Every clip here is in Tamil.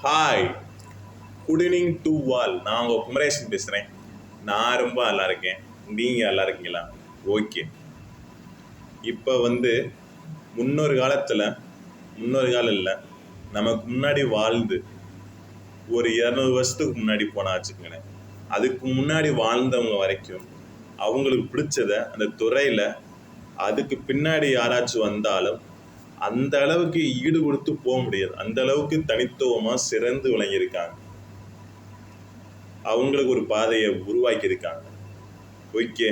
Hi, good evening to all. நான் உங்கள் குமரேசன் பேசுகிறேன். நான் ரொம்ப நல்லா இருக்கேன். நீங்கள் நல்லா இருக்கீங்களா? ஓகே. இப்போ முன்னொரு காலம் இல்லை, நமக்கு முன்னாடி வாழ்ந்து ஒரு 200 வருஷத்துக்கு முன்னாடி போனா வச்சுக்கோங்களேன். அதுக்கு முன்னாடி வாழ்ந்தவங்க வரைக்கும் அவங்களுக்கு பிடிச்சத அந்த துறையில் அதுக்கு பின்னாடி யாராச்சும் வந்தாலும் அந்த அளவுக்கு ஈடு கொடுத்து போக முடியாது. அந்த அளவுக்கு தனித்துவமாக சிறந்து விளங்கியிருக்காங்க. அவங்களுக்கு ஒரு பாதையை உருவாக்கியிருக்காங்க. ஓகே,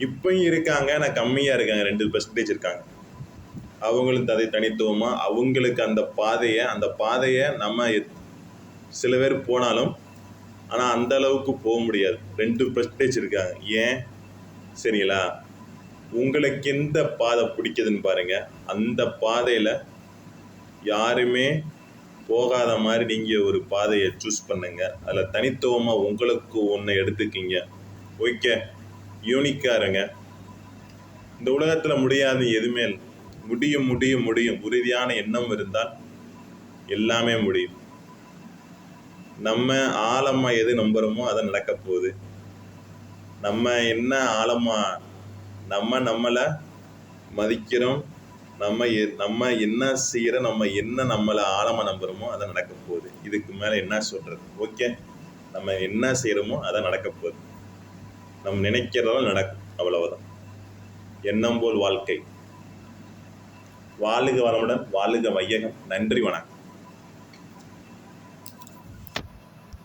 இப்பயும் இருக்காங்க, ஆனால் கம்மியாக இருக்காங்க, 2% இருக்காங்க. அவங்களுக்கு அதை தனித்துவமாக அவங்களுக்கு அந்த பாதையை நம்ம சில பேர் போனாலும் ஆனால் அந்த அளவுக்கு போக முடியாது. 2% இருக்காங்க. ஏன் சரிங்களா? உங்களுக்கு எந்த பாதை பிடிக்குதுன்னு பாருங்க. அந்த பாதையில் யாருமே போகாத மாதிரி நீங்கள் ஒரு பாதையை சூஸ் பண்ணுங்க. அதில் தனித்துவமாக உங்களுக்கு ஒன்று எடுத்துக்கிங்க. ஓகே, யூனிக்காக இருங்க. இந்த உலகத்தில் முடியாது எதுவுமே இல்லை. முடியும் முடியும் முடியும். உறுதியான எண்ணம் இருந்தால் எல்லாமே முடியும். நம்ம ஆழமாக எது நம்புகிறோமோ அதை நடக்க போகுது. நம்ம என்ன ஆழமாக நம்மளை மதிக்கிறோம், நம்ம என்ன செய்கிறோம், நம்மளை ஆழமாக நம்புகிறோமோ அதை நடக்க போகுது. இதுக்கு மேலே என்ன சொல்கிறது? ஓகே, நம்ம என்ன செய்கிறோமோ அதை நடக்க போகுது. நம்ம நினைக்கிறதால நடக்கும், அவ்வளவுதான். எண்ணம் போல் வாழ்க்கை. வாழுக வளமுடன், வாழுக வையகம். நன்றி, வணக்கம்.